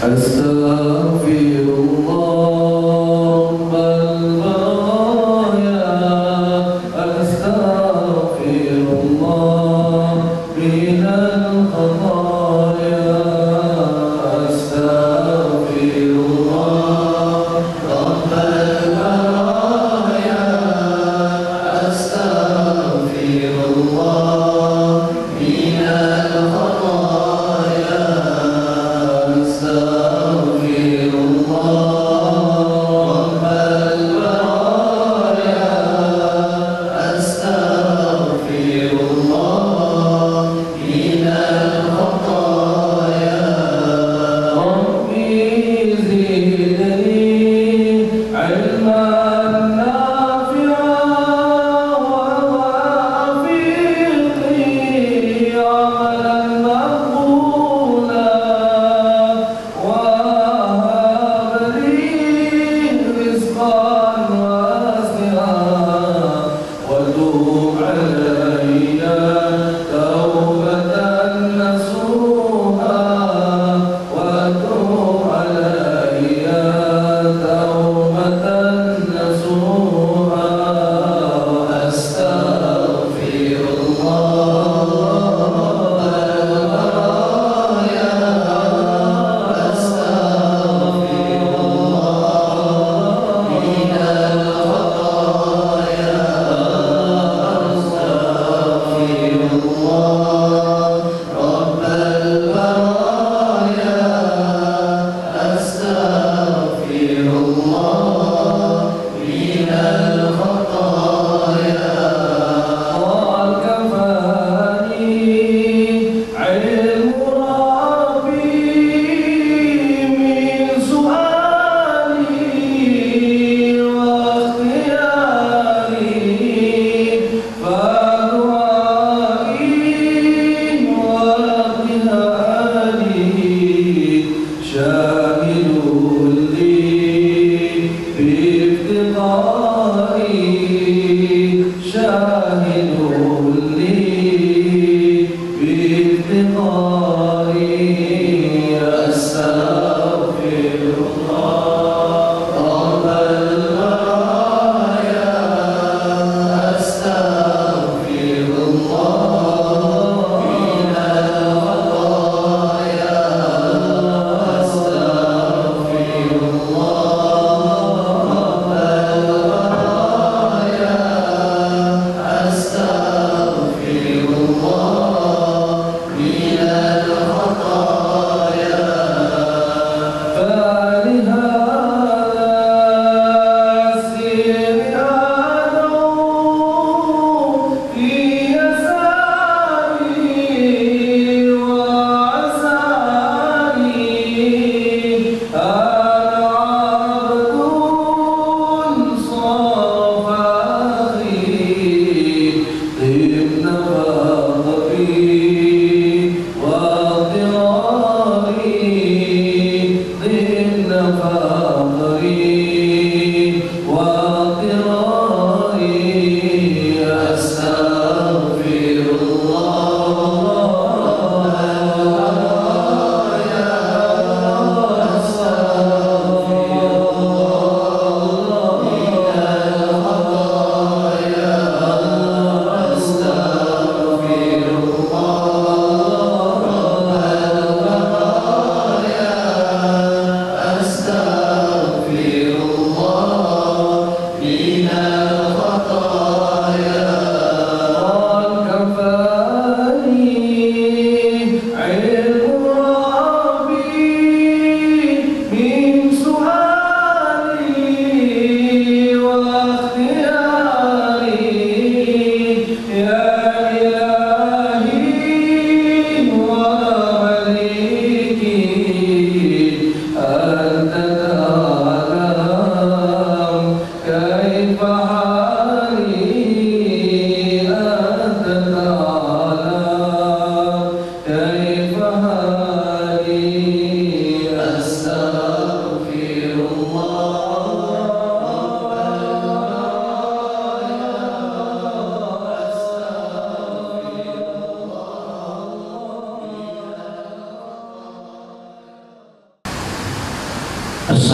أستغفر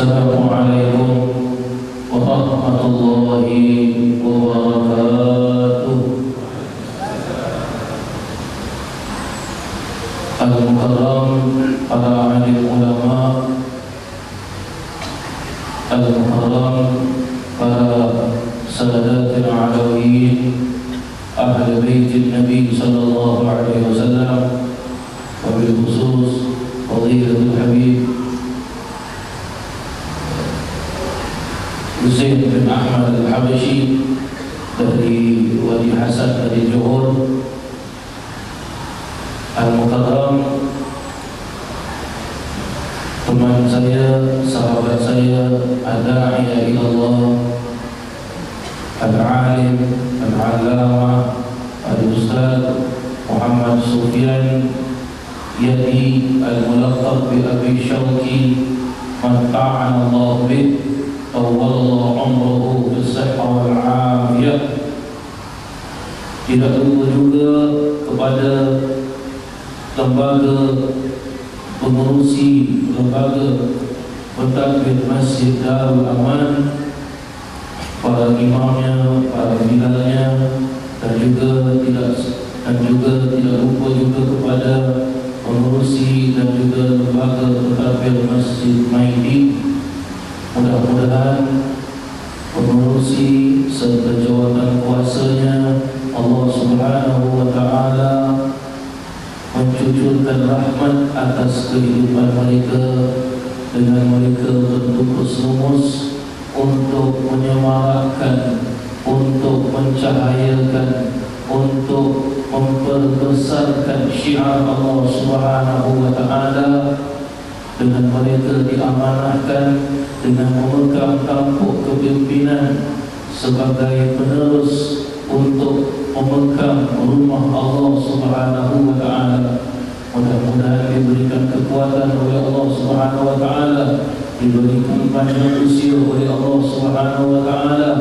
Assalamualaikum warahmatullahi wabarakatuh. Al-Mukarram para alim ulama, Al-Mukarram para sadatil alawiyin, ahli baitin Nabi sallallahu alaihi wasallam, wabil khusus fadilatul Habib Husain bin Ahmad Al-Habashi dari Wadi Hasan dari Johor. Al-Mukarram, teman saya, sahabat saya, ad-da'iya ila Allah, al-alim, al-allamah, al-ustaz Muhammad Sufyan Yadi al-mulaqab bi Abi Syawqi, man ta'ana Allah bih tawallahu umruhu bis-sihhah wal afiyah. Tidak lupa juga kepada lembaga pengurusi lembaga pentadbir Masjid Darul Aman, para imamnya, para bilalnya, dan juga tidak lupa juga kepada pengurusi dan juga lembaga pentadbir Masjid Maidi. Mudah-mudahan pengurusi serta jawatan kuasanya Allah Subhanahu wa ta'ala mencucurkan rahmat atas kehidupan mereka, dengan mereka bertukus lumus untuk menyemarakkan, untuk mencahayakan, untuk memperbesarkan syiar Allah Subhanahu wa ta'ala. Dengan mereka diamanahkan dengan memegang tampuk kepimpinan sebagai penerus untuk memegang rumah Allah Subhanahu wa ta'ala. Mudah-mudahan diberikan kekuatan oleh Allah Subhanahu wa ta'ala, diberikan panjang usia oleh Allah Subhanahu wa ta'ala,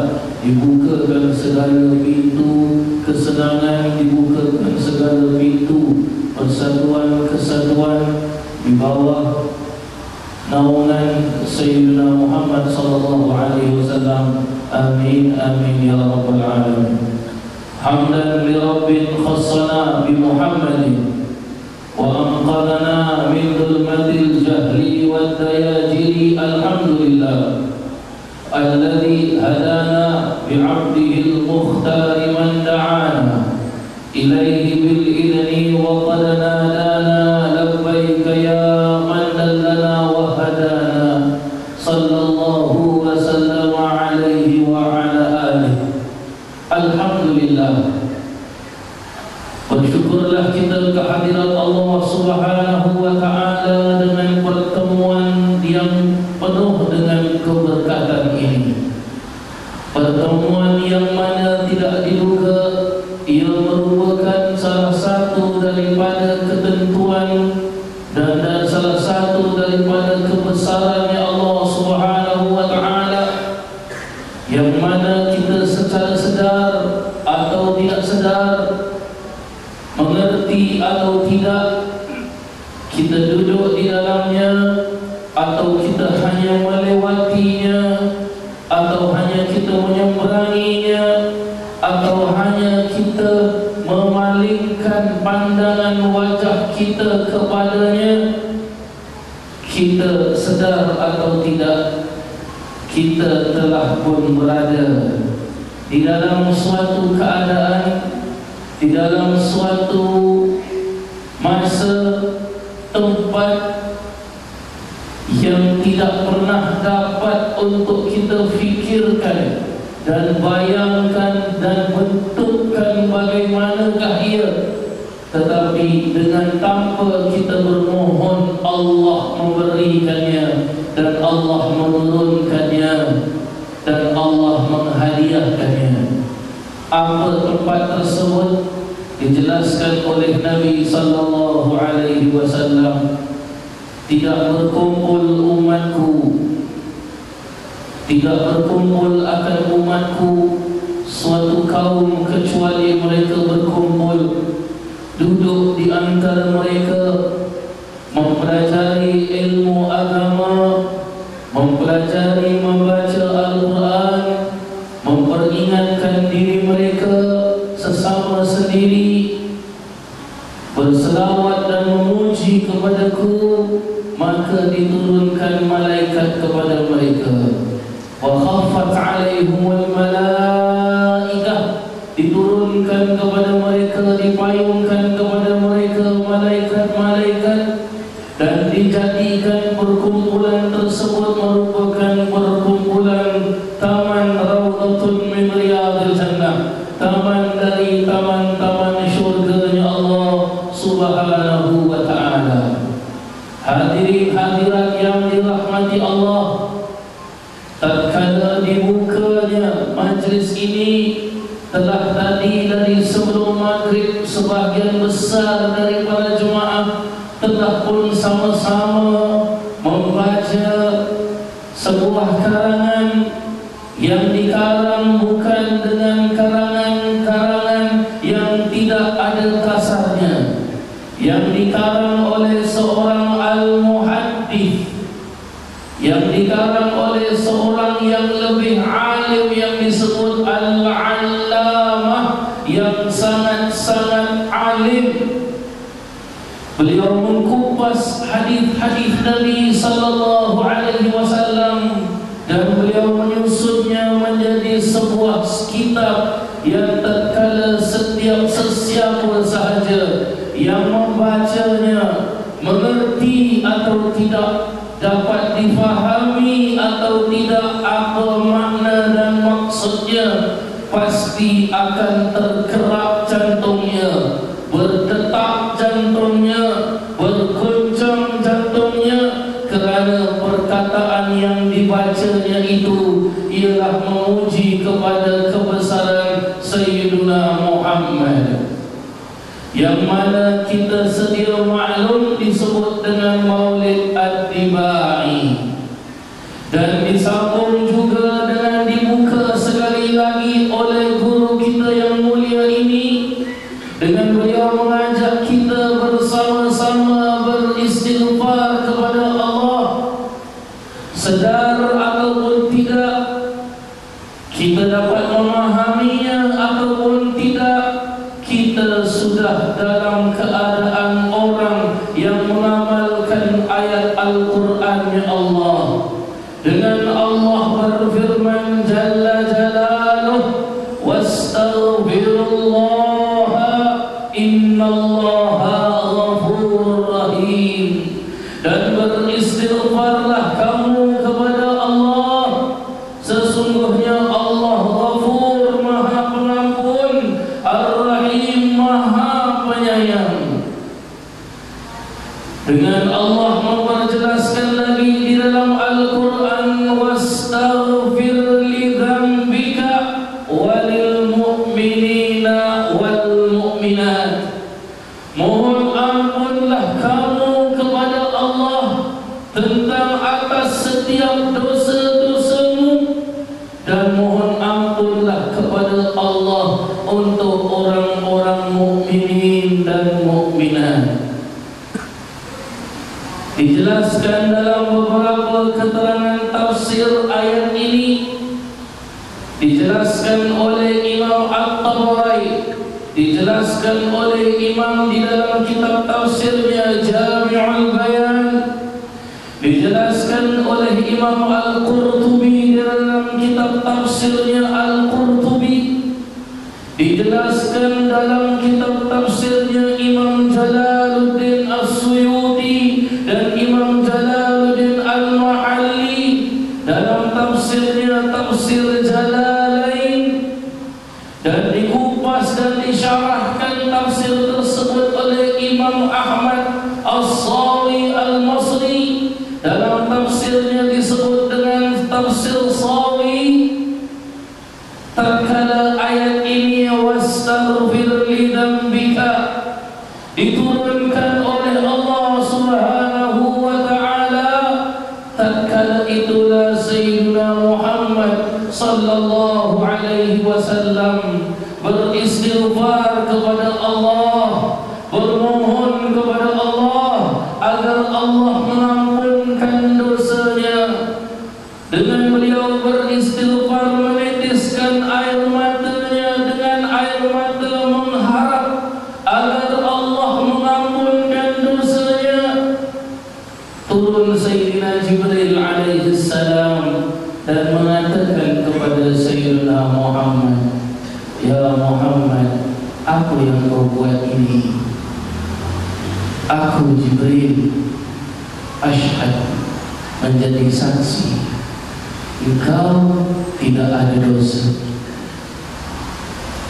dibukakan segala pintu kesenangan, dibukakan segala pintu persatuan-kesatuan di bawah naungan Sayyidina Muhammad sallallahu alaihi wasallam. Amin amin ya rabbal alamin. Hamdan li rabbin khassana bi Muhammadin wa anqadhana min dhulmatil jahli wad dayajiri. Alhamdulillah alladhi hadana bi 'abdihi al-mukhtar man da'ana ilayhi bil idni wa qad nadana labbaika ya man dallana wa hadana. Sallallahu wa sallam alaihi wa ala alihi. Alhamdulillah, bersyukurlah kita kehadiran Allah Subhanahu wa ta'ala dengan pertemuan yang penuh dengan keberkatan ini. Pertemuan yang mana tidak diduga ia merupakan salah satu daripada ketentuan dan salah satu daripada kebesarannya Allah Subhanahu wa ta'ala, yang mana kita secara sedar atau tidak sedar, mengerti atau tidak, kita duduk di dalamnya atau kita hanya melewatinya, atau hanya kita menyeberanginya, atau hanya kita memalingkan pandangan wajah kita kepadanya, kita sedar atau tidak, kita telah pun berada di dalam suatu keadaan, di dalam suatu masa tempat yang tidak pernah dapat untuk kita fikirkan dan bayangkan dan bentukkan bagaimanakah ia. Tetapi dengan tanpa kita bermohon, Allah memberikannya dan Allah menurunkannya dan Allah menghadiahkannya. Apa tempat tersebut dijelaskan oleh Nabi sallallahu alaihi wasallam. Tidak berkumpul umatku, tidak berkumpul akan umatku suatu kaum kecuali mereka berkumpul, duduk di antara mereka, mempelajari ilmu agama, mempelajari kepadaku, maka diturunkan malaikat kepada mereka. Wa khaffat 'alaihimul malaikah, diturunkan kepada mereka, dipayungkan kepada mereka malaikat-malaikat, dan dijadikan perkumpulan tersebut merupakan perkumpulan taman Raudhatun min Riyadil Jannah, taman dari taman-taman syurganya Allah Subhanahu wa ta'ala. Hadirin hadirat yang dirahmati Allah, tatkala dibukanya majlis ini, telah tadi dari sebelum maghrib sebahagian besar dari para jemaah telah pun sama-sama membaca sebuah karangan yang dikarang bukan dengan karangan-karangan yang tidak ada kasarnya, yang dikarang oleh seorang al-muhaddits, yang dikarang oleh seorang yang lebih alim yang disebut al-allamah, yang sangat-sangat alim. Beliau mengkupas hadis-hadis Nabi sallallahu alaihi wasallam dan beliau menyusunnya menjadi sebuah kitab yang tatkala setiap sesiapa sahaja yang membacanya mengerti atau tidak, dapat difahami atau tidak apa makna dan maksudnya, pasti akan tergerak jantungnya, berdetak jantungnya, berguncang jantungnya, kerana perkataan yang dibacanya itu ialah memuji kepada kebesaran Sayyiduna Muhammad, yang mana kita sedia maklum disebut dengan Maulid At-Tibai, dan disambung juga dengan dibuka sekali lagi oleh guru kita yang mulia ini dengan beliau mengajak kita bersama-sama beristighfar kepada Allah. Sedar ataupun tidak, kita dapat memahaminya ataupun tidak, kita sudah dalam keadaan orang yang mengamalkan ayat Al-Quran Allah. Dengan Allah berfirman Jalla Jalaluh, wastaghfirullah innallaha ghafurur rahim, dan beristighfarlah kamu kepada Allah, sesungguhnya Allah Ghafur, Maha Pengampun, Ar-Rahim, Maha Penyayang. Dengan Allah memperjelaskan lagi di dalam Al-Quran, wastaghfir li dzambika walil mu'minina wal mu'minat, mohon ampunlah kamu kepada Allah tentang atas setiap dosa-dosamu, dan mohon ampunlah kepada Allah untuk orang-orang mukminin dan mukminat. Dijelaskan dalam beberapa keterangan tafsir ayat ini, dijelaskan oleh Imam At-Tabari, dijelaskan oleh Imam di dalam kitab tafsirnya Jami'ul Bayan, dijelaskan oleh Imam Al-Qurtubi di dalam kitab tafsirnya Al-Qurtubi, dijelaskan dalam kitab tafsirnya Imam Jalaluddin As-Suyuti dan Imam Jalaluddin Al-Mahalli dalam tafsirnya Tafsir Jalalain, dan dikupas dan disyarahkan tafsir tersebut oleh Imam Ahmad As-Sawi Al-Masri dalam tafsirnya disebut dengan Tafsir Sawi. Tatkala ayat ini wastaghfir li dzambika diturunkan oleh Allah Subhanahu wa ta'ala, tatkala itulah Sayyidina Muhammad sallallahu alaihi wasallam beristighfar kepada Allah, bermohon kepada Allah agar Allah mengampunkan dosanya. Dengan beliau beristighfar, menitiskan air matanya dengan air mata mengharap agar Allah mengampunkan dosanya, mengatakan kepada Sayyidina Muhammad, "Ya Muhammad, apa yang kau buat ini?" "Aku Jibril, asyhad, menjadi saksi, engkau tidak ada dosa,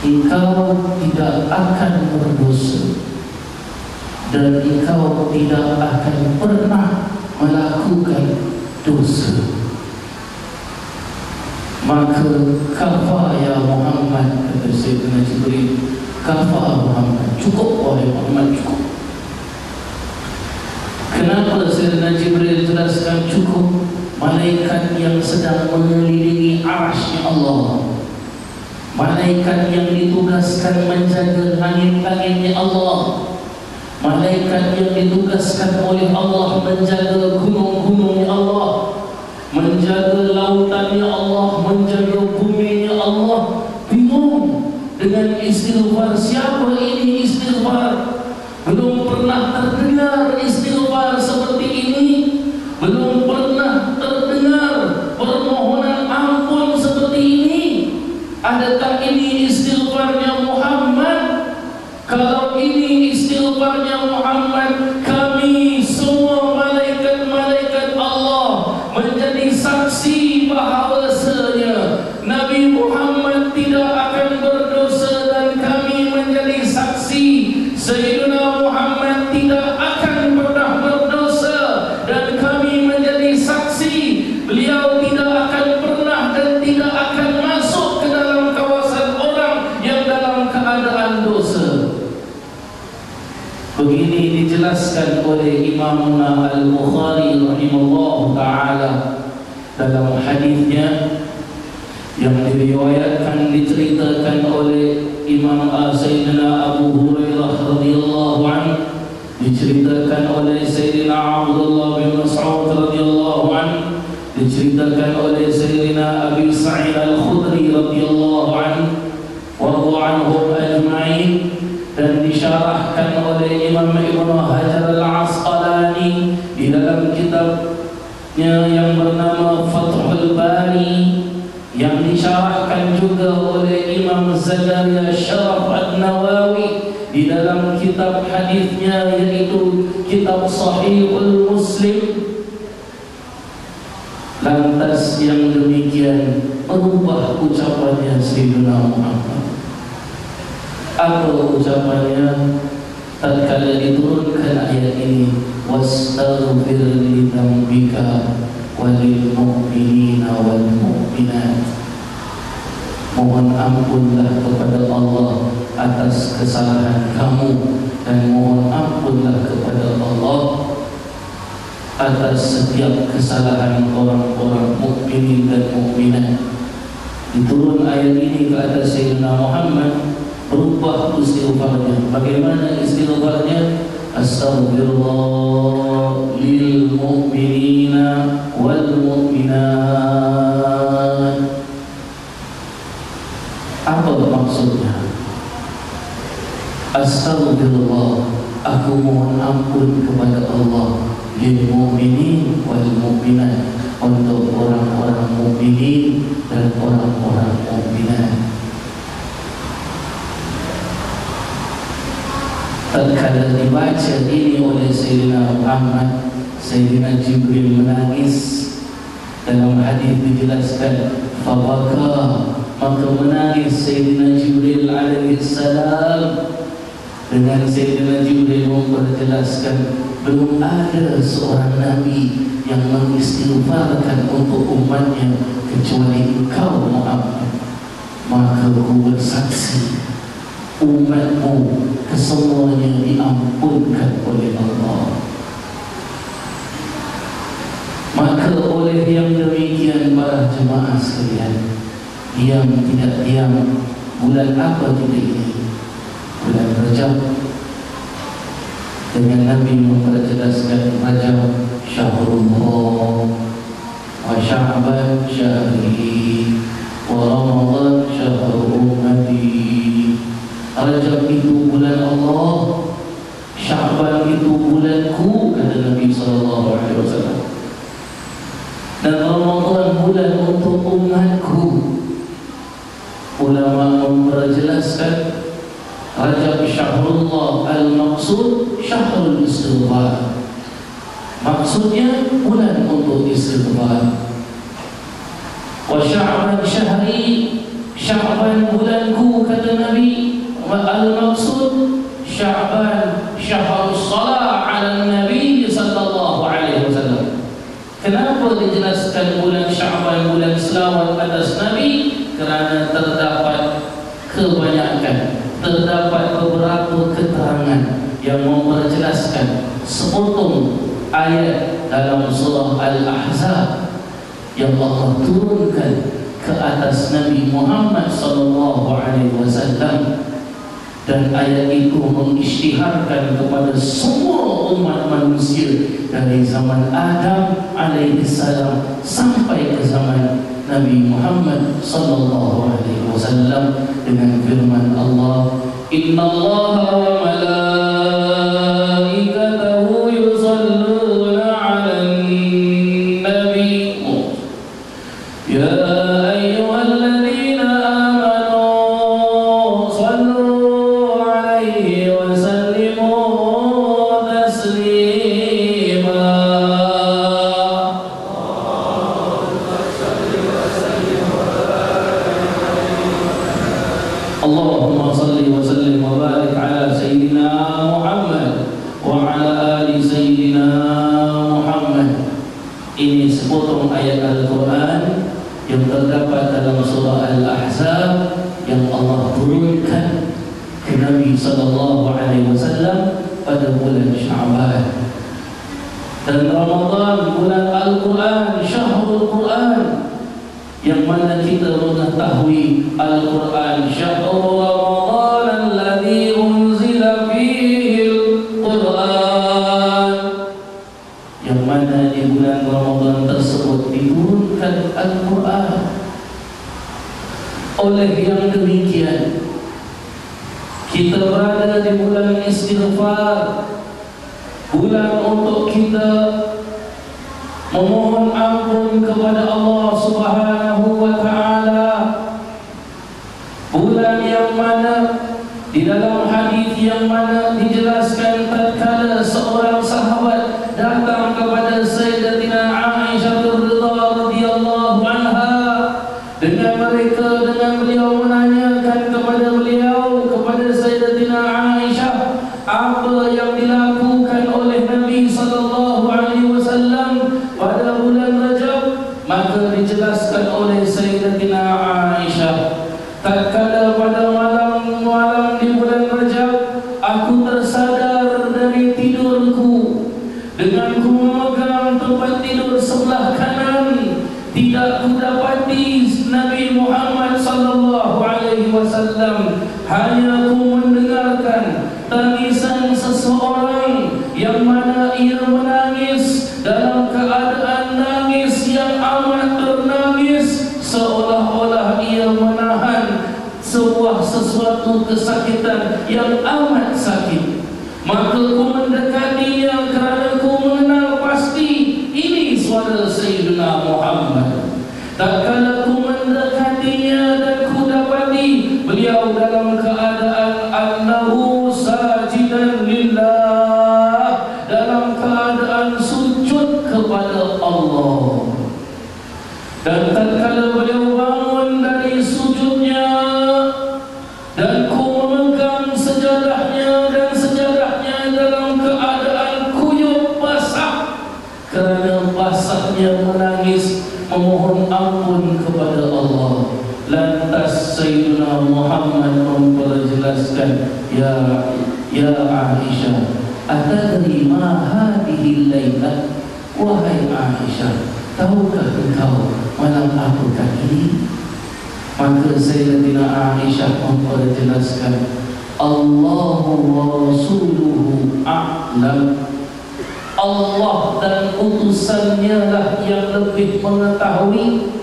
engkau tidak akan berdosa, dan engkau tidak akan pernah melakukan dosa. Maka kafa ya Muhammad," kata Sayyidina Jibril, "kafa Muhammad, cukup wahai Muhammad, cukup." Kenapa Sayyidina Jibril jelaskan cukup? Malaikat yang sedang mengelilingi arasy Allah, malaikat yang ditugaskan menjaga langit-langitnya Allah, malaikat yang ditugaskan oleh Allah menjaga gunung-gunungnya Allah, menjaga lautannya Allah, menjaga buminya Allah, bingung dengan istighfar. Siapa ini istighfar? Belum pernah terdengar istighfar seperti ini. Belum pernah terdengar permohonan ampun seperti ini. Adakah ini istighfarnya Muhammad? Kalau ini istighfarnya Muhammad, kami semua malaikat-malaikat Allah menjadi saksi bahawasanya Nabi Muhammad tidak akan berdosa, dan kami menjadi saksi Sayyidina Muhammad tidak akan pernah berdosa, dan kami menjadi saksi beliau tidak akan pernah dan tidak akan masuk ke dalam kawasan orang yang dalam keadaan dosa. Begini dijelaskan oleh Imam Al-Bukhari rahimahullah ta'ala dalam hadisnya yang diriwayatkan, diceritakan oleh Imam Sayyidina Abu Hurairah radhiyallahu anhu, diceritakan oleh Sayyidina Abdullah bin Mas'ud radhiyallahu anhu, diceritakan oleh Sayyidina Abi Sa'id Al-Khudri radhiyallahu anhu wa anhum ajma'in, dan disyarahkan oleh Imam Ibnu Hajar Al-Asqalani di dalam kitabnya yang bernama Fathul Bari, yang disyarahkan juga oleh Imam Zakaria Syaraf An-Nawawi di dalam kitab hadisnya, yaitu kitab Sahihul Muslim. Lantas yang demikian merubah ucapannya Sayyidina Muhammad. Apa ucapannya tatkala diturunkan ayat ini? "Wastaghfir li dzambika walil mu'minina wal mu'minat." Mohon ampunlah kepada Allah atas kesalahan kamu, dan mohon ampunlah kepada Allah atas setiap kesalahan orang-orang mukminin dan mukminat. Diturun ayat ini ke atas Sayyidina Muhammad, berubah istighfarnya. Bagaimana istighfarnya? Astaghfirullah lil mu'minina wal mu'minat. Apa maksudnya? Astaghfirullah, aku mohon ampun kepada Allah, lil mu'minin wal mu'minat, untuk orang-orang mukminin dan orang-orang mukminat. Tatkala dibaca ini oleh Sayyidina Muhammad, Sayyidina Jibril menangis. Dalam hadis dijelaskan, fabaka, maka menangis Sayyidina Jibril alaihi salam. Dengan Sayyidina Jibril memperjelaskan, belum ada seorang Nabi yang mengistighfarkan untuk umatnya kecuali engkau Muhammad. Maka aku bersaksi, umatmu kesemuanya diampunkan oleh Allah. Maka oleh yang demikian, para jemaah sekalian, diam tidak diam, bulan apa kita ini? Bulan Rajab. Dengan Nabi memperjelaskan Rajab syahrullah, wa Sya'ban syahri, wa Ramadan syahrul ummati. Rajab itu bulan Allah, Sya'ban itu bulanku, kata Nabi SAW. Dan Ramadan bulan untuk untuk umatku. Ulama memperjelaskan Rajab syahrullah, al-maqsud syahrul istighfar. Maksudnya bulan untuk istighfar. Wa Sya'ban syahri, Sya'ban bulanku, kata Nabi. Wa al-maqsud Sya'ban syahrus salah ala Nabi sallallahu alaihi wasallam. Kenapa dijelaskan bulan Sya'ban bulan selawat atas Nabi? Kerana terdapat kebanyakan, terdapat beberapa keterangan yang memperjelaskan sepotong ayat dalam surah Al-Ahzab yang Allah turunkan ke atas Nabi Muhammad sallallahu alaihi wasallam, dan ayat itu mengisytiharkan kepada semua umat manusia dari zaman Adam alaihi salam sampai ke zaman Nabi Muhammad sallallahu alaihi wasallam, dengan firman Allah, innallaha wa malaikatahu yusalluna 'alan nabi ya ayyuhalladzina amanu sallu 'alaihi wa sallimu taslima. Allahumma salli wa sallim wa barik ala Sayyidina Muhammad wa ala ali Sayyidina Muhammad. Ini sepotong ayat Al-Quran yang terdapat dalam surah Al-Ahzab yang Allah turunkan ke Nabi sallallahu alaihi wasallam pada bulan Sya'ban. Dan Ramadan bulan Al-Quran, syahrul Quran, yang mana kita mengetahui Al-Quran syahrul Ramadan alladzi unzila fihi Al-Quran, yang mana di bulan Ramadan tersebut diturunkan Al-Quran. Oleh yang demikian, kita berada di bulan istighfar, bulan untuk kita memohon ampun kepada Allah Subhanahu wa ta'ala, bulan yang mana di dalam hadis yang mana dijelaskan tatkala seorang sahabat datang kepada Sayyidatina Aisyah radhiyallahu anha, dengan beliau menanyakan kepada Sayyidatina Aisyah apa yang dilakukan oleh Nabi sallallahu alaihi wasallam pada bulan Rajab, maka dijelaskan oleh Sayyidatina Aisyah, tatkala pada malam di bulan Rajab aku tersadar dari tidurku, dengan ku memegang tempat tidur sebelah kanan, tidak kudapati Nabi Muhammad sallallahu alaihi wasallam, hanya ku mendengarkan tangisan seseorang yang mana ia menangis dalam keadaan nangis yang amat ternangis, seolah-olah ia menahan sesuatu kesakitan yang amat sakit. Maka ku mendekatinya kerana ku mengenal pasti ini suara Sayyidina Muhammad. Tatkala ku mendekatinya dan ku dapati beliau dalam keadaan annahu sajidan lillah, dalam keadaan sujud kepada Allah. Dan tatkala beliau bangun dari sujudnya dan ku memegang sejadahnya, dan sejadahnya dalam keadaan kuyup basah kerana basahnya menangis memohon ampun kepada Allah. Lantas Sayyidina Muhammad memperjelaskan, ya Aisyah, atadri ma hadhihi al-lailah, wahai Aisyah, tahukah engkau malam apakah ini? Maka Sayyidatina Aisyah memperjelaskan, Allahu wa rasuluhu a'lam, Allah dan utusannya lah yang lebih mengetahui.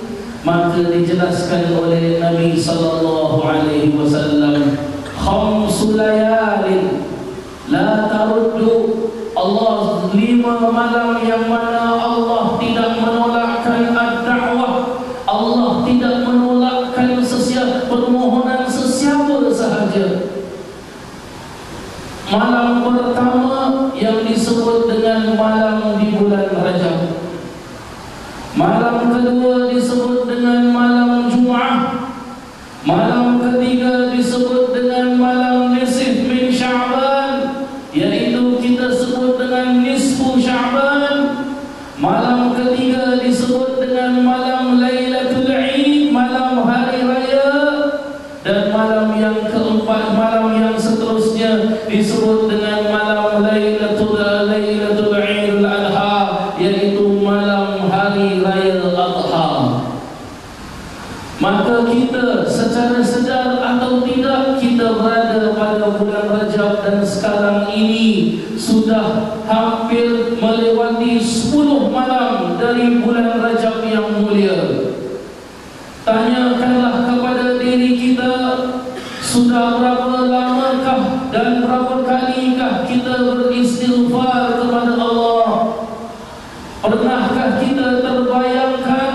Maka dijelaskan oleh Nabi sallallahu alaihi wasallam, khamsu layalin la taruddu, Allah 5 malam yang mana Allah tidak menolakkan ad-da'wah, Allah Malam ketiga disebut dengan malam nisf min Sya'ban, yaitu kita sebut dengan nisfu Sya'ban. Malam ketiga disebut dengan malam Lailatul Eid, malam hari raya. Dan malam yang keempat, malam yang seterusnya disebut dengan malam Lailatul Eid al-Adha, yaitu malam hari raya Adha. Maka kita secara sedar atau tidak, kita berada pada bulan Rajab, dan sekarang ini sudah hampir melewati 10 malam dari bulan Rajab yang mulia. Tanyakanlah kepada diri kita, sudah berapa lamakah dan berapa kalikah kita beristighfar kepada Allah? Pernahkah kita terbayangkan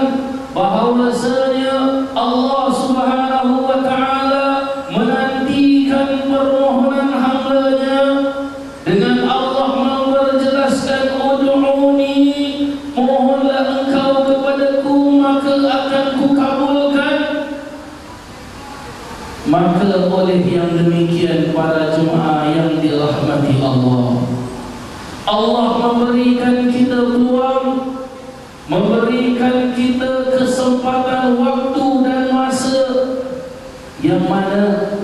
bahawasanya Allah Subhanahu wa ta'ala menantikan permohonan hamba-Nya dengan Allah memperjelaskan, ud'uni, mohonlah engkau kepadaku maka akan kukabulkan. Maka oleh yang demikian, para jemaah yang dirahmati Allah, Allah memberikan kita peluang, memberikan kita kesempatan waktu dan masa, yang mana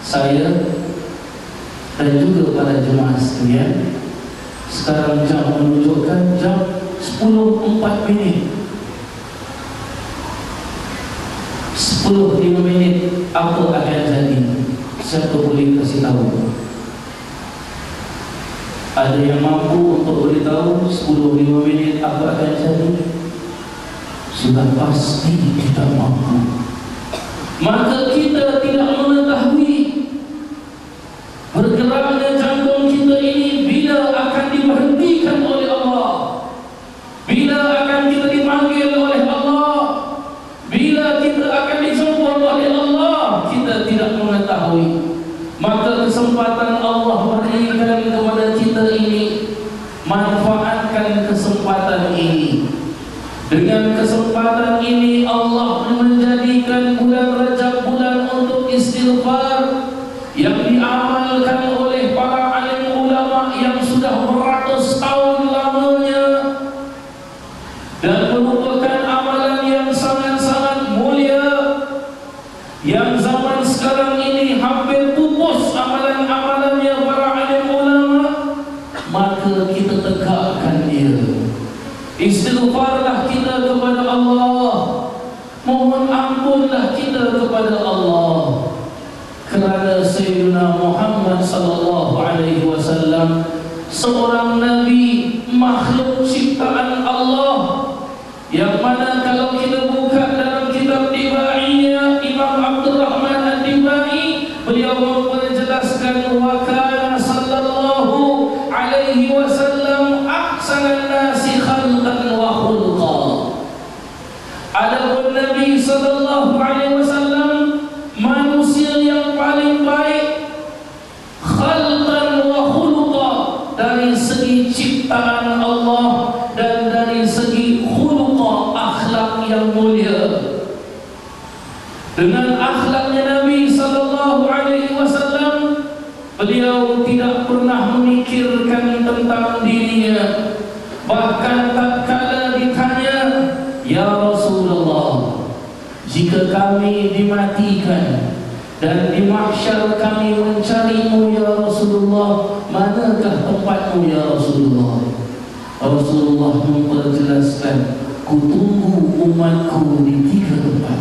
saya dan juga para jemaah sekalian, sekarang jam menunjukkan jam 10.04 minit. 10.05 minit apa akan jadi? Siapa boleh kasih tahu? Ada yang mampu untuk beritahu 10.05 minit apa akan jadi? Sudah pasti kita mampu. Maka kita tidak mengetahui bergeraknya jantung kita ini bila akan diberhentikan oleh Allah, bila akan kita dipanggil oleh Allah, bila kita akan dijemput oleh Allah, kita tidak mengetahui. Maka kesempatan Allah berikan kepada kita ini, manfaatkan kesempatan ini. Dengan kesempatan ini Allah menjadikan bulan Rajab bulan untuk istighfar yang diamalkan oleh para alim ulama yang sudah beratus tahun lamanya, dan merupakan amalan yang sangat-sangat mulia, yang zaman sekarang ini hampir pupus amalan-amalannya para alim ulama. Maka kita tegakkan dia. Istighfarlah kita kepada Allah, mohon ampunlah kita kepada Allah. Kerana Sayyidina Muhammad sallallahu alaihi wasallam seorang nabi, makhluk ciptaan Allah, yang mana kalau kita buka dalam kitab Dibaiyah Imam Abdul Rahman Ad-Dibai, beliau menjelaskan, wa kana sallallahu alaihi wasallam ahsanan nasi khalqan wa khulqa. Adapun Nabi sallallahu alaihi wasallam manusia yang paling baik khalqan wa khulqa, dari segi ciptaan Allah dan dari segi khulqa, akhlak yang mulia. Dengan akhlaknya Nabi sallallahu alaihi wasallam, beliau tidak pernah memikirkan tentang dirinya. Bahkan tatkala ditanya, ya Rasulullah, jika kami dimatikan dan di mahsyar kami mencarimu ya Rasulullah, manakah tempatmu ya Rasulullah? Rasulullah memperjelaskan, kutunggu umatku di 3 tempat.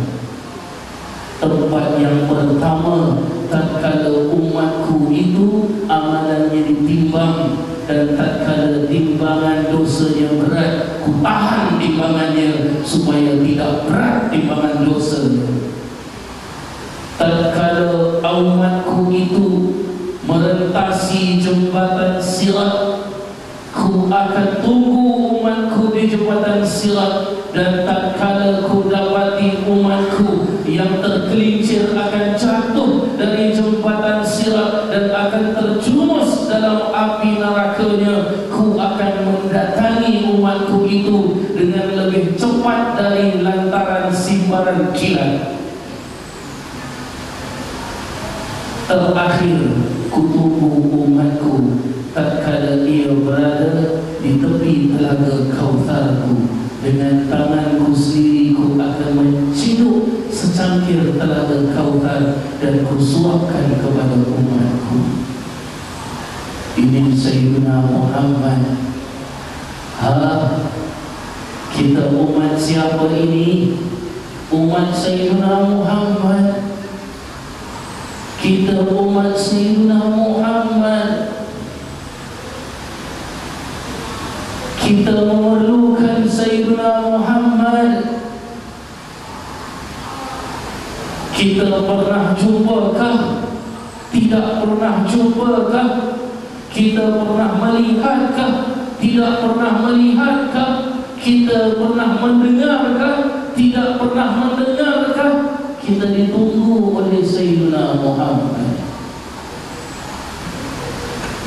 Tempat yang pertama, tatkala umatku itu amalannya ditimbang, dan tatkala timbangan dosanya berat, ku tahan timbangannya supaya tidak berat timbangan dosanya. Tatkala umatku itu merentasi jembatan sirat, ku akan tunggu umatku di jembatan sirat. Dan tatkala ku dapati umatku yang tergelincir akan jatuh dari jembatan sirat dan akan terjumus dalam api nerakanya, ku akan mendatangi umatku itu dengan lebih cepat dari lantaran simbaran kilat. terakhir kutunggu umatku tatkala ia berada di tepi telaga Kautsarku. Dengan tanganku sendiri ku akan menciduk secangkir telaga Kautsar dan ku suapkan kepada umatku. Ini Sayyidina Muhammad. Kita umat siapa ini? Umat Sayyidina Muhammad. Kita umat Sayyidina Muhammad. Kita memerlukan Sayyidina Muhammad. Kita pernah jumpakah? Tidak pernah jumpakah? Kita pernah melihatkah? Tidak pernah melihatkah? Kita pernah mendengarkah? Tidak pernah mendengarkah? Kita ditunggu oleh Sayyidina Muhammad.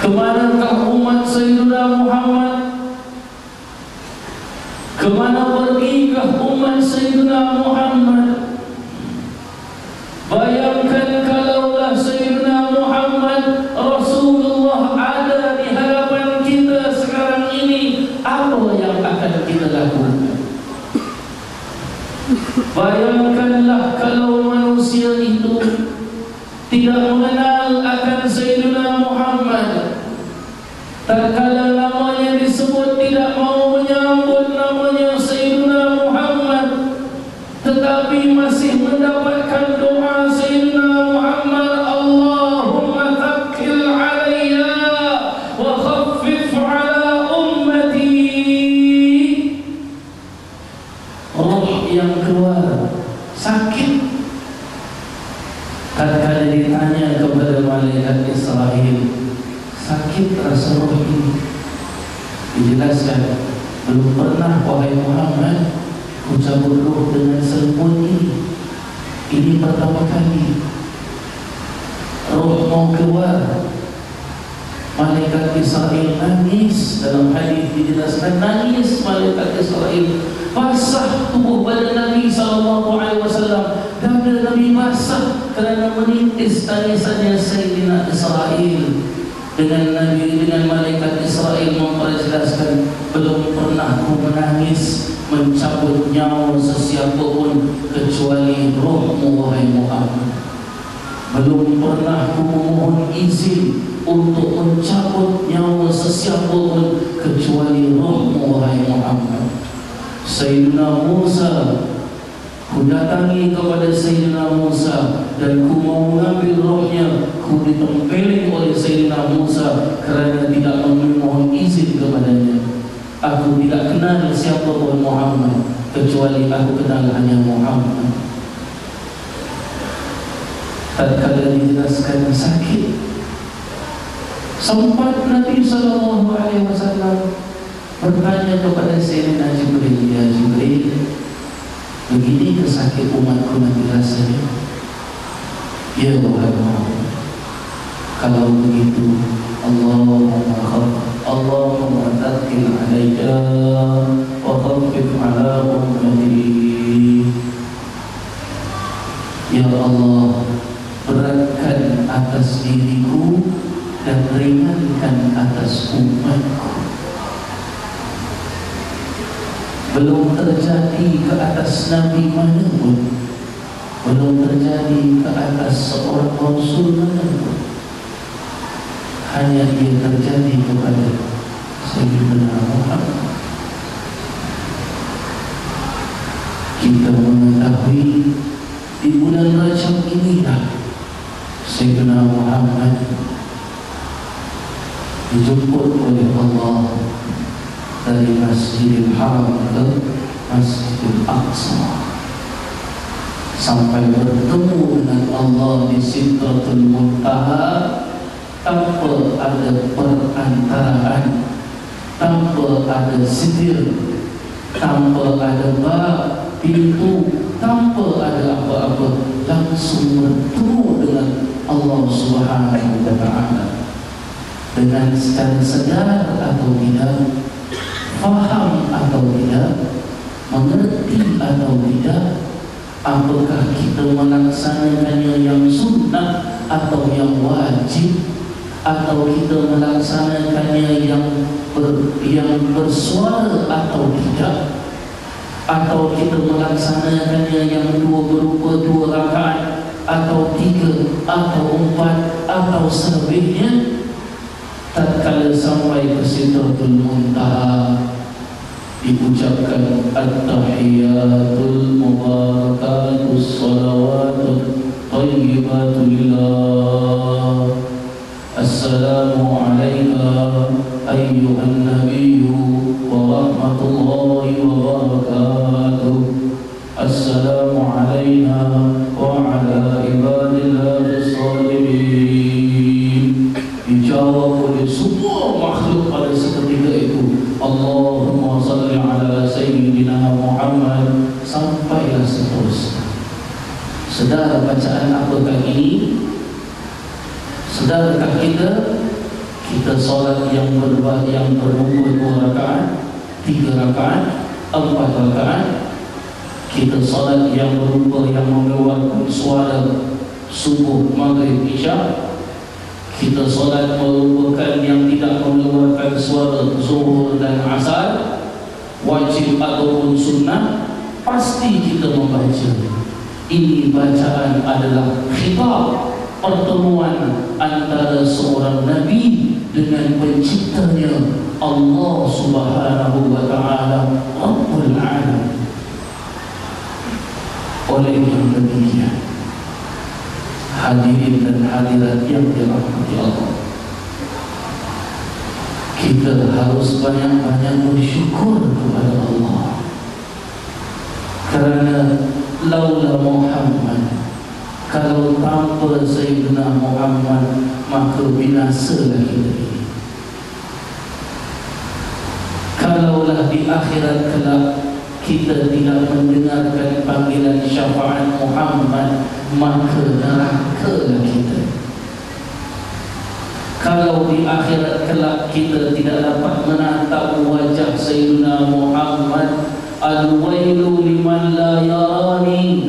Kemanakah umat Sayyidina Muhammad? Kemana pergikah umat Sayyidina Muhammad? Bayangkan kalaulah Sayyidina Muhammad Rasulullah ada di hadapan kita sekarang ini, apa yang akan kita lakukan? Bayangkanlah kalau manusia itu tidak mengenal akan Sayyidina Muhammad, tatkala namanya disebut tidak mau menyambut namanya Sayyidina Muhammad, tetapi masih mendapatkan doa Sayyidina Muhammad, Allahumma thaqqil alayya wa khaffif ala ummati. Roh yang keluar sakit tatkala ditanya kepada malaikat Israel, sakit rasa roh ini. Dijelaskan, belum pernah wahai Muhammad ku cabut roh dengan selembut ini. Ini pertama kali roh mau keluar. Malaikat Israel nangis. Dalam hadis dijelaskan nangis malaikat Israel. Basah tubuh badan Nabi SAW. Dada Nabi basah kerana menitis tangisannya Sayyidina Israel. Dengan malaikat Israel memperjelaskan, belum pernah ku menangis mencabut nyawa sesiapa pun kecuali rohmu wahai Muhammad. Belum pernah ku memohon izin untuk mencabut nyawa sesiapa pun kecuali rohmu wahai Muhammad. Sayyidina Musa, ku datangi kepada Sayyidina Musa dan ku mau mengambil rohnya. Ku ditempeling oleh Sayyidina Musa kerana tidak memohon izin kepadanya. Aku tidak kenal siapa pun Muhammad kecuali aku kenal hanya Muhammad. Tatkala dijelaskan sakit, sempat Nabi SAW bertanya kepada Sayyidina Jibril, ya Jibril, begini kesakit umatku nanti rasanya. Ya wahai Muhammad, kalau begitu Allahumma thaqqil alayya wa khaffif ala ummati. Ya Allah, beratkan atas diriku dan ringankan atas umatku. Belum terjadi ke atas Nabi manapun, belum terjadi ke atas seorang Rasul manapun. Hanya ia terjadi kepada Sayyidina Muhammad. Kita mengetahui di bulan Rajab inilah Sayyidina Muhammad dijemput oleh Allah dari Masjidil Haram ke Masjidil Aqsa, sampai bertemu dengan Allah di Sidratul Muntaha tanpa ada perantaraan, tanpa ada sidir, tanpa ada bab, pintu, tanpa ada apa-apa, langsung bertemu dengan Allah Subhanahu wa Ta'ala. Dengan secara sedar atau tidak, faham atau tidak, mengerti atau tidak, apakah kita melaksanakannya yang sunnah atau yang wajib, atau kita melaksanakannya yang bersuara atau tidak, atau kita melaksanakannya yang berupa 2 rakaat atau 3 atau 4 atau selebihnya. Tatkala sampai ke Sidratul Muntaha diucapkan at-tahiyatul mubarakatus salawatut thayyibatu lillah, assalamu alayka ayyuhan nabiyyu wa rahmatullahi wa barakatuh, assalamu alayna wa ala ibadillahi shalihin. Dijawab oleh semua makhluk pada seketika itu, Allahumma salli ala Sayyidina Muhammad, sampailah seterusnya. Sedar bacaan apakah ini? Sedarkah kita solat yang berupa 2 rakaat, 3 rakaat, 4 rakaat? Kita solat yang berupa yang mengeluarkan suara subuh, maghrib, isya. Kita solat merupakan yang tidak mengeluarkan suara zuhur dan asar, wajib ataupun sunnah. Pasti kita membaca. Ini bacaan adalah khitab, pertemuan antara seorang Nabi dengan penciptanya, Allah Subhanahu wa ta'ala, Rabbul Alamin. Oleh yang demikian, hadirin dan hadirat yang dirahmati Allah, kita harus banyak-banyak bersyukur kepada Allah. Kerana laula Muhammad, kalau tanpa Sayyidina Muhammad, maka binasalah kita ini. Kalaulah di akhirat kelak kita tidak mendengarkan panggilan syafaat Muhammad, maka nerakalah kita. Kalau di akhirat kelak kita tidak dapat menatap wajah Sayyidina Muhammad, al-wailu liman la yarani.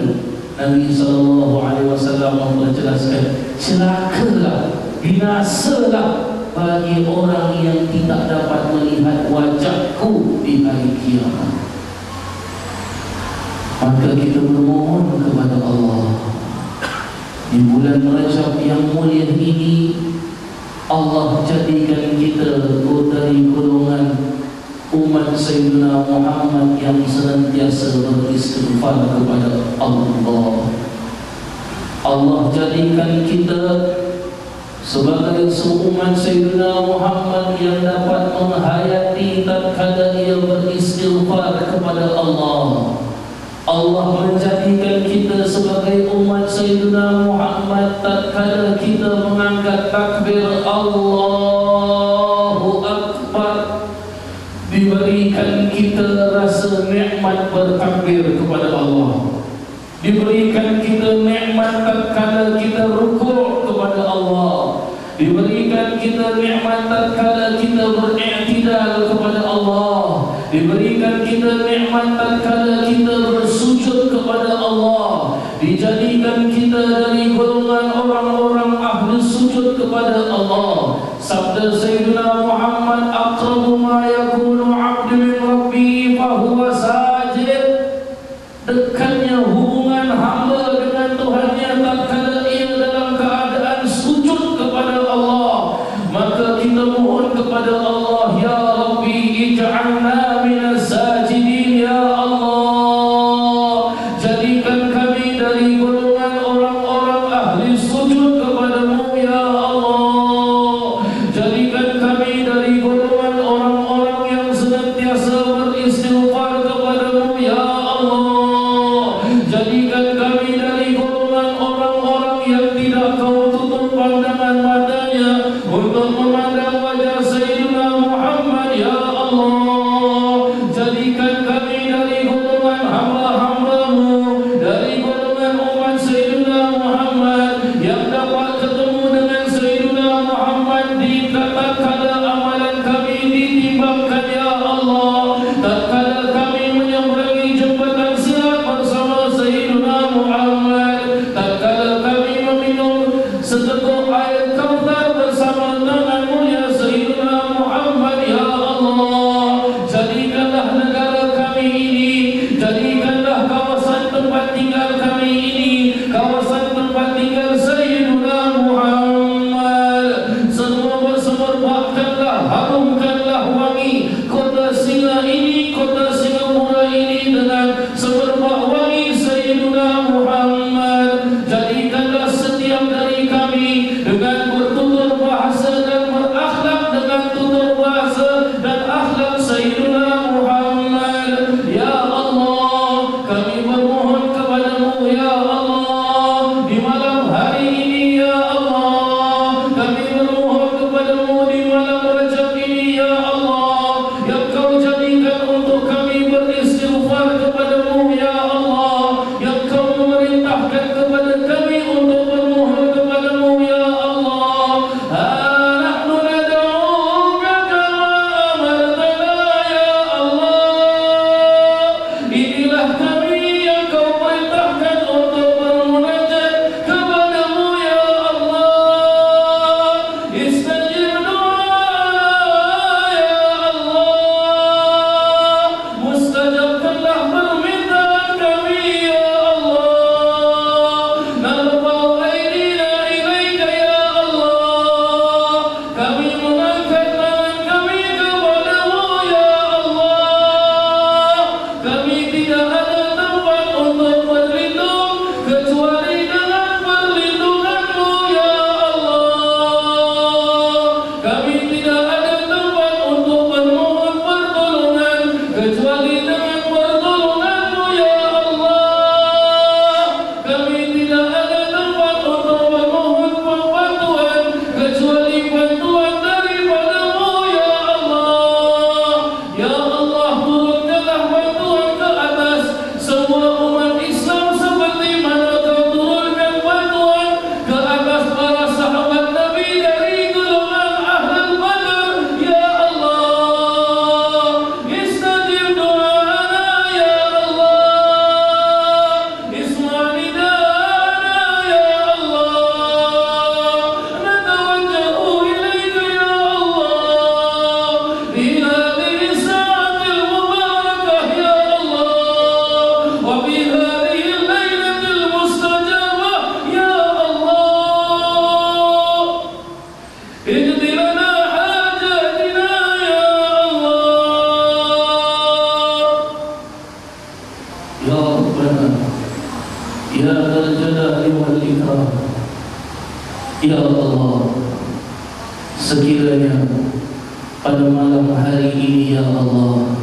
Nabi SAW menjelaskan, celakalah, binasalah bagi orang yang tidak dapat melihat wajahku di hari kiamat. Maka kita bermohon kepada Allah, di bulan Rajab yang mulia ini, Allah jadikan kita dari golongan umat Sayyidina Muhammad yang senantiasa beristighfar kepada Allah. Allah jadikan kita sebagai seumat Sayyidina Muhammad yang dapat menghayati tatkala ia beristighfar kepada Allah. Allah menjadikan kita sebagai umat Sayyidina Muhammad tatkala kita mengangkat takbir Allahu Akbar, diberikan kita rasa nikmat bertakbir kepada Allah, diberikan kita nikmat tatkala kita rukuk kepada Allah, diberikan kita nikmat tatkala kita ber'iktidal kepada Allah, diberikan kita nikmat tatkala kita bersujud kepada Allah, dijadikan kita dari golongan orang-orang ahli sujud kepada Allah. Sabda Sayyidina Muhammad, aqrabu ma yakunu 'abdu min rabbihi fa huwa sajid. Dekatnya hubungan hamba dengan Tuhannya tatkala ia dalam keadaan sujud kepada Allah. Maka kita mohon kepada Allah, ya Rabbi ij'alna minas sajidin, ya Allah, jadikan kami dari golongan orang-orang ahli sujud kepadamu, ya Allah. Jadikan kami dari golongan orang-orang yang kecuali dengan perlindungan-Mu ya Allah. Kami tidak ada tempat untuk bermohon pertolongan kecuali dengan pertolongan-Mu ya Allah. Kami tidak ada tempat untuk bermohon bantuan kecuali bantuan daripada-Mu ya Allah. Ya Allah, turunkanlah bantuan ke atas semua umat Islam seperti mana Kau turunkan bantuan ke atas para sahabat Nabi dari golongan Ahlul Badar ya Allah. Istajib doa'ana ya Allah, isma' nida'ana ya Allah, natawajjahu ilaika ya Allah fi hadhihi as-sa'atil mubarakah ya Allah, wa fi hadhihi al-lailatil mustajabah ya Allah. اجد لنا حاجاتنا يا الله. يا ربنا يا ذا الجلال والإكرام يا Allah, sekiranya pada malam hari ini ya Allah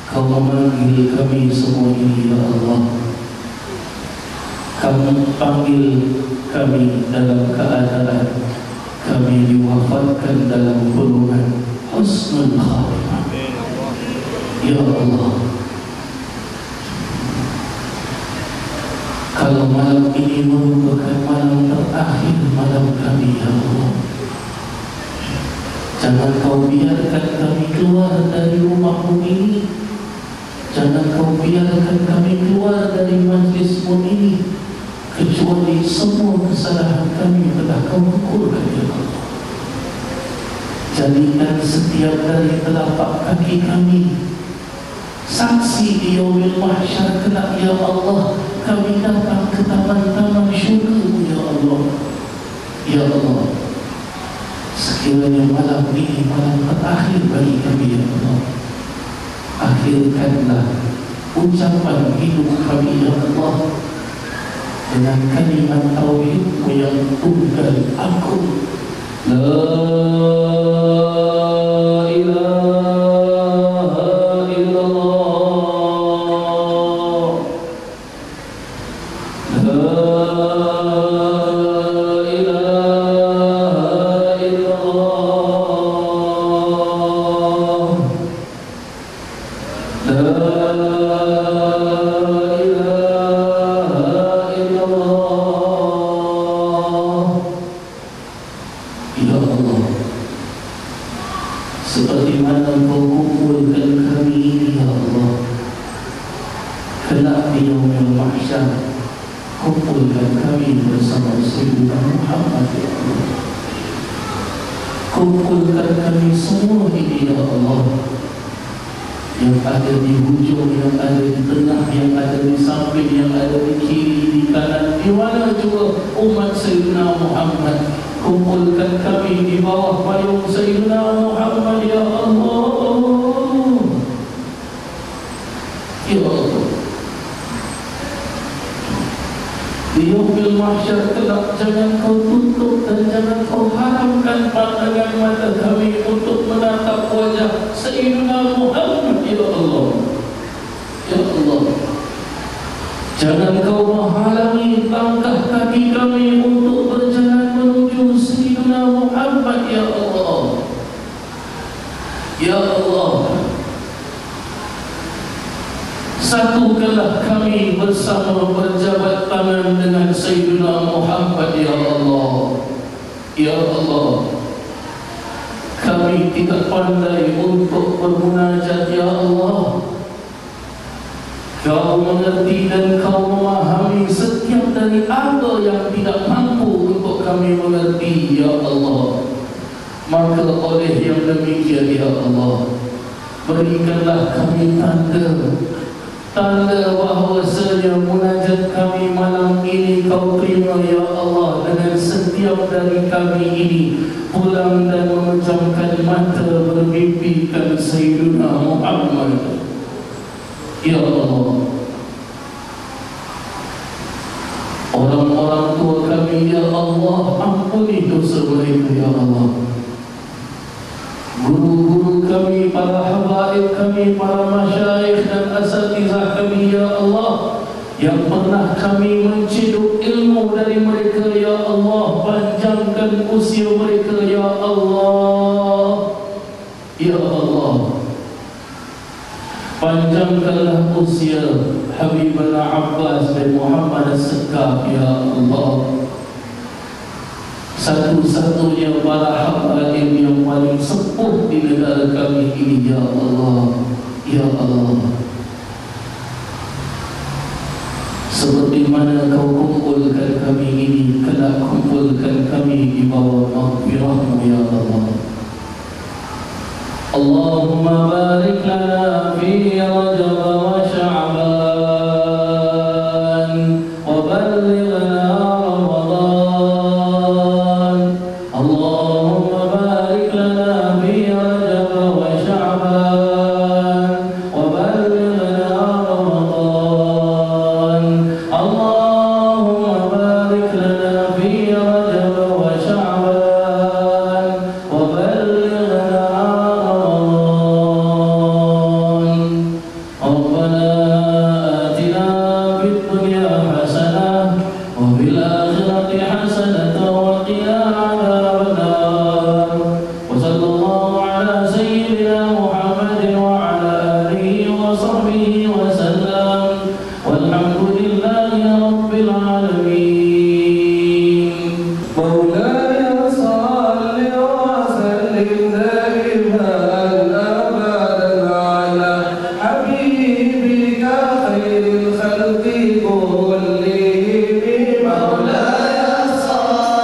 Kau memanggil kami semua ini ya Allah, Kamu panggil kami dalam keadaan kami diwafatkan dalam golongan husnul khatimah ya Allah. Kalau malam ini merupakan malam terakhir malam kami ya Allah, jangan Kau biarkan kami keluar dari rumah-Mu ini, jangan Kau biarkan kami keluar dari majlis-Mu ini kecuali semua kesalahan kami telah Kau ukurkan ya Allah. Jadikan setiap dari telapak kaki kami saksi di yaumil mahsyar kelak ya Allah, kami datang ke taman-taman syurga-Mu ya Allah. Ya Allah, sekiranya malam ini malam terakhir bagi kami ya Allah, akhirkanlah ucapan hidup kami ya Allah dengan kalimat tauhid-Mu yang tunggal agung, la ilaha illallah, la ilaha illallah, la seperti mana Kau kumpulkan kami ini ya Allah kelak di yaumil mahsyar, kumpulkan kami bersama Sayyidina Muhammad ya Allah. Kumpulkan kami semua ini ya Allah, yang ada di hujung, yang ada di tengah, yang ada di samping, yang ada di kiri, di kanan, di mana juga umat Sayyidina Muhammad. Kumpulkan kami di bawah payung Sayyidina Muhammad ya Allah. Ya Allah, di yaumil mahsyar kelak jangan Kau tutup dan jangan Kau haramkan pandangan mata kami untuk menatap wajah Sayyidina Muhammad ya Allah. Ya Allah, jangan Kau menghalangi langkah kaki kami untuk berjalan menuju Sayyidina Muhammad ya Allah. Ya Allah, satukanlah kami bersama berjabat tangan dengan Sayyidina Muhammad ya Allah. Ya Allah, kami tidak pandai untuk bermunajat ya Allah. Kau mengerti dan Kau memahami setiap dari apa yang tidak mampu untuk kami mengerti ya Allah. Maka oleh yang demikian ya Allah, berikanlah kami tanda bahwasanya munajat kami malam ini Kau terima ya Allah, dengan setiap dari kami ini pulang dan memejamkan mata bermimpikan Sayyidina Muhammad ya Allah. Orang orang tua kami, ya Allah, ampuni dosa mereka, ya Allah. Guru-guru kami, para habaib kami, para masyayikh dan asatizah kami, ya Allah, yang pernah kami menciduk ilmu dari mereka, ya Allah, panjangkan usia mereka, ya Allah. Ya Allah, panjangkanlah usia Habibana Abbas bin Muhammad As-Sekaf, ya Allah. Satu-satunya para habaib yang paling sepuh di negara kami ini, ya Allah. Ya Allah, seperti mana kau kumpulkan kami ini, kena kumpulkan kami di bawah maghfirah-Mu, ya Allah. Allahumma barik lana fi Rajab wa Sya'ban wa ballighna Ramadan. Allahumma barik lana fi Rajab wa Sya'ban wa ballighna Ramadan. Allahumma barik lana fi Rajab wa Sya'ban wa ballighna خير الخلق كلهم مولاي صل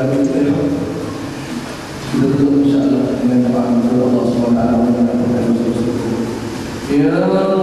kami kita tutup insyaAllah dengan doa Allah SWT Ya Allah